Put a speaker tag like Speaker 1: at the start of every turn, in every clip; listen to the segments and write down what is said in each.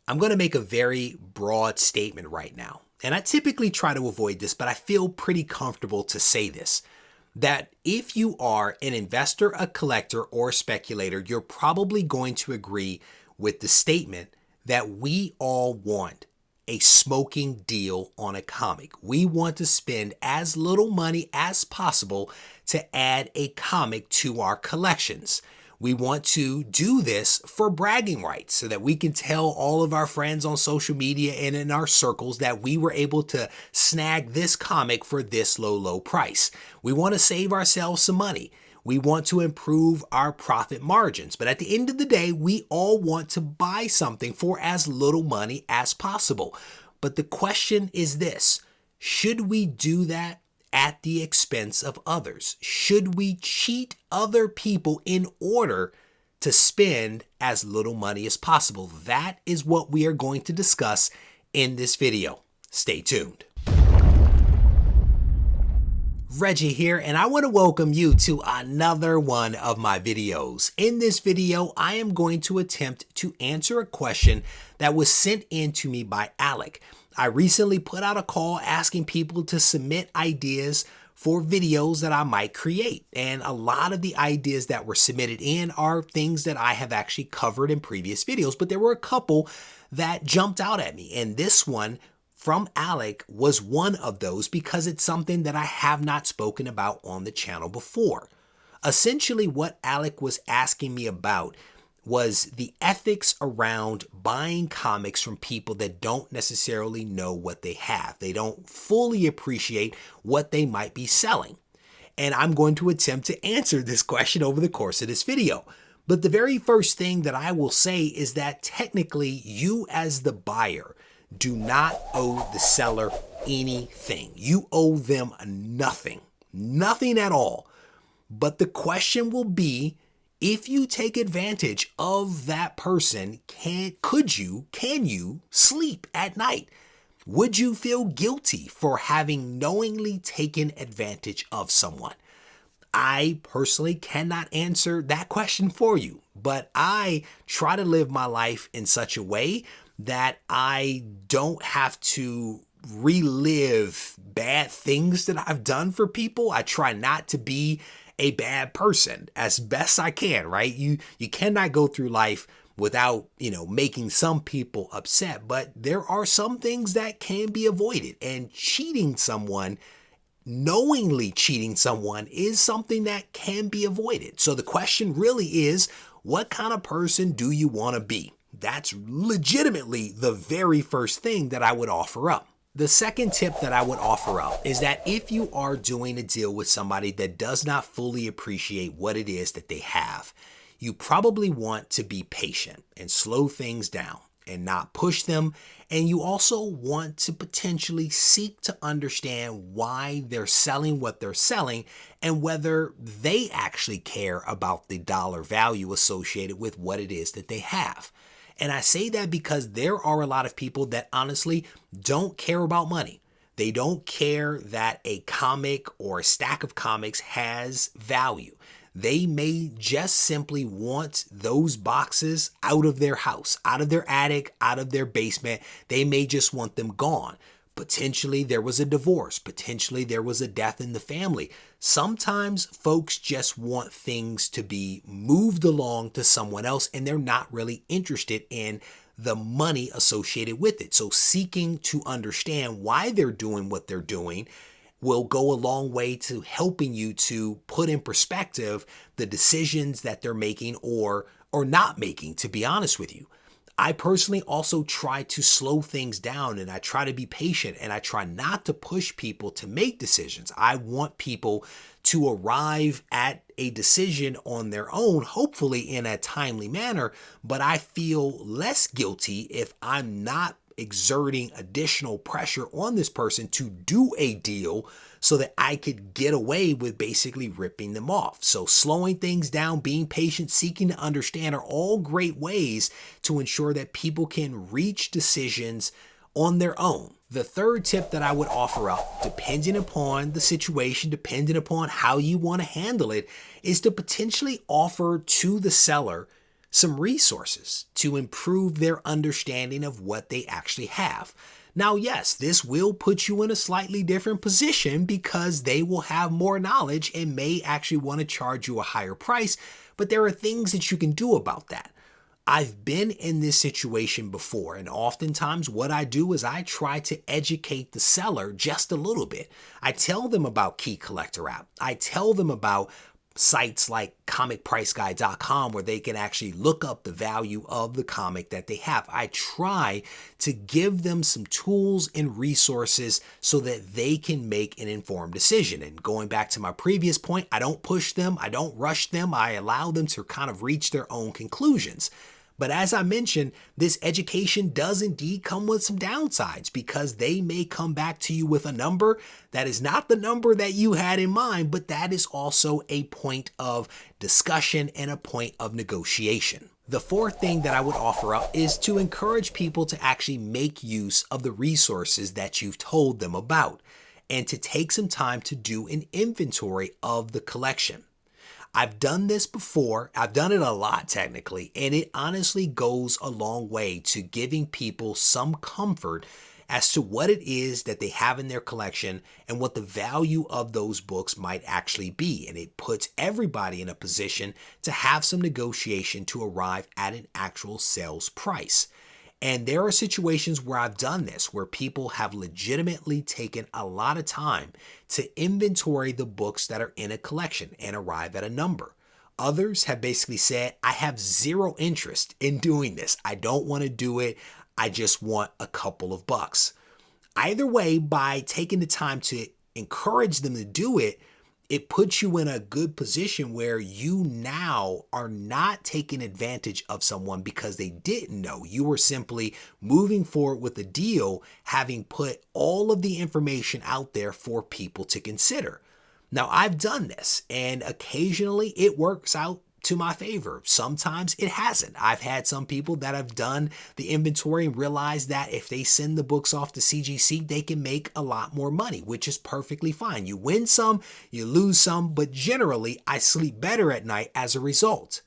Speaker 1: I'm going to make a very broad statement right now. And I typically try to avoid this, but I feel pretty comfortable to say this. That if you are an investor, a collector, or a speculator, you're probably going to agree with the statement that we all want a smoking deal on a comic. We want to spend as little money as possible to add a comic to our collections. We want to do this for bragging rights so that we can tell all of our friends on social media and in our circles that we were able to snag this comic for this low price. We want to save ourselves some money. We want to improve our profit margins. But at the end of the day, we all want to buy something for as little money as possible. But the question is this: should we do that at the expense of others? Should we cheat other people in order to spend as little money as possible? That is what we are going to discuss in this video. Stay tuned. Reggie here, and I want to welcome you to another one of my videos. In this video, I am going to attempt to answer a question that was sent in to me by Alec. I recently put out a call asking people to submit ideas for videos that I might create. And a lot of the ideas that were submitted in are things that I have actually covered in previous videos, but there were a couple that jumped out at me. And this one from Alec was one of those because it's something that I have not spoken about on the channel before. Essentially, what Alec was asking me about was the ethics around buying comics from people that don't necessarily know what they have. They don't fully appreciate what they might be selling. And I'm going to attempt to answer this question over the course of this video. But the very first thing that I will say is that technically you as the buyer do not owe the seller anything. You owe them nothing at all. But the question will be, if you take advantage of that person, can you sleep at night? Would you feel guilty for having knowingly taken advantage of someone? I personally cannot answer that question for you, but I try to live my life in such a way that I don't have to relive bad things that I've done for people. I try not to be a bad person as best I can, right? You cannot go through life without, making some people upset, but there are some things that can be avoided, and knowingly cheating someone is something that can be avoided. So the question really is, what kind of person do you want to be? That's legitimately the very first thing that I would offer up. The second tip that I would offer up is that if you are doing a deal with somebody that does not fully appreciate what it is that they have, you probably want to be patient and slow things down and not push them. And you also want to potentially seek to understand why they're selling what they're selling and whether they actually care about the dollar value associated with what it is that they have. And I say that because there are a lot of people that honestly don't care about money. They don't care that a comic or a stack of comics has value. They may just simply want those boxes out of their house, out of their attic, out of their basement. They may just want them gone. Potentially there was a divorce. Potentially there was a death in the family. Sometimes folks just want things to be moved along to someone else and they're not really interested in the money associated with it. So seeking to understand why they're doing what they're doing will go a long way to helping you to put in perspective the decisions that they're making or not making, to be honest with you. I personally also try to slow things down, and I try to be patient, and I try not to push people to make decisions. I want people to arrive at a decision on their own, hopefully in a timely manner, but I feel less guilty if I'm not exerting additional pressure on this person to do a deal so that I could get away with basically ripping them off. So slowing things down, being patient, seeking to understand are all great ways to ensure that people can reach decisions on their own. The third tip that I would offer up, depending upon the situation, depending upon how you want to handle it, is to potentially offer to the seller some resources to improve their understanding of what they actually have. Now, yes, this will put you in a slightly different position because they will have more knowledge and may actually want to charge you a higher price, but there are things that you can do about that. I've been in this situation before, and oftentimes what I do is I try to educate the seller just a little bit. I tell them about Key Collector app. I tell them about sites like comicpriceguide.com where they can actually look up the value of the comic that they have. I try to give them some tools and resources so that they can make an informed decision. And going back to my previous point, I don't push them, I don't rush them, I allow them to kind of reach their own conclusions. But as I mentioned, this education does indeed come with some downsides because they may come back to you with a number that is not the number that you had in mind, but that is also a point of discussion and a point of negotiation. The fourth thing that I would offer up is to encourage people to actually make use of the resources that you've told them about and to take some time to do an inventory of the collection. I've done this before. I've done it a lot technically, and it honestly goes a long way to giving people some comfort as to what it is that they have in their collection and what the value of those books might actually be. And it puts everybody in a position to have some negotiation to arrive at an actual sales price. And there are situations where I've done this, where people have legitimately taken a lot of time to inventory the books that are in a collection and arrive at a number. Others have basically said, I have zero interest in doing this. I don't want to do it. I just want a couple of bucks. Either way, by taking the time to encourage them to do it, it puts you in a good position where you now are not taking advantage of someone because they didn't know. You were simply moving forward with a deal, having put all of the information out there for people to consider. Now, I've done this, and occasionally it works out to my favor. Sometimes it hasn't. I've had some people that have done the inventory and realized that if they send the books off to CGC, they can make a lot more money, which is perfectly fine. You win some, you lose some, but generally I sleep better at night as a result.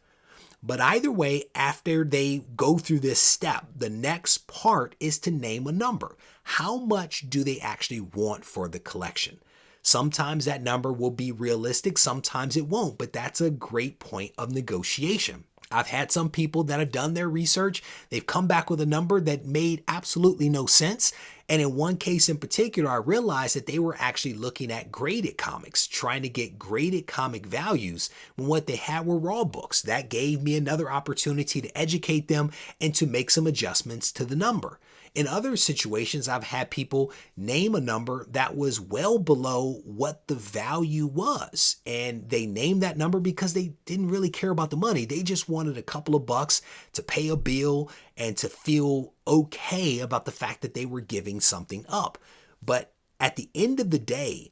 Speaker 1: But either way, after they go through this step, the next part is to name a number. How much do they actually want for the collection? Sometimes that number will be realistic, sometimes it won't, but that's a great point of negotiation. I've had some people that have done their research, they've come back with a number that made absolutely no sense, and in one case in particular, I realized that they were actually looking at graded comics, trying to get graded comic values when what they had were raw books. That gave me another opportunity to educate them and to make some adjustments to the number. In other situations, I've had people name a number that was well below what the value was. And they named that number because they didn't really care about the money. They just wanted a couple of bucks to pay a bill and to feel okay about the fact that they were giving something up. But at the end of the day,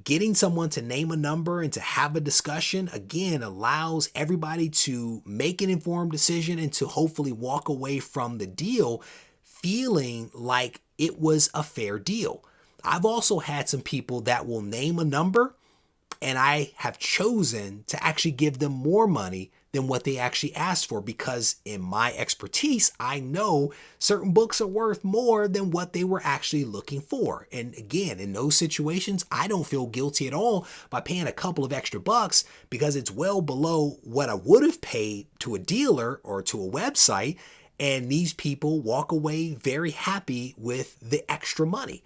Speaker 1: getting someone to name a number and to have a discussion, again, allows everybody to make an informed decision and to hopefully walk away from the deal feeling like it was a fair deal. I've also had some people that will name a number and I have chosen to actually give them more money than what they actually asked for because in my expertise, I know certain books are worth more than what they were actually looking for. And again, in those situations, I don't feel guilty at all by paying a couple of extra bucks because it's well below what I would have paid to a dealer or to a website. And these people walk away very happy with the extra money.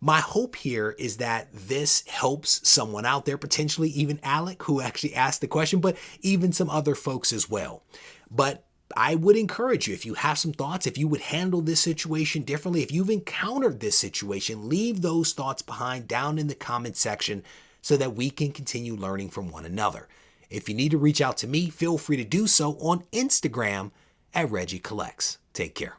Speaker 1: My hope here is that this helps someone out there, potentially even Alec, who actually asked the question, but even some other folks as well. But I would encourage you, if you have some thoughts, if you would handle this situation differently, if you've encountered this situation, leave those thoughts behind down in the comment section so that we can continue learning from one another. If you need to reach out to me, feel free to do so on Instagram at Regie Collects. Take care.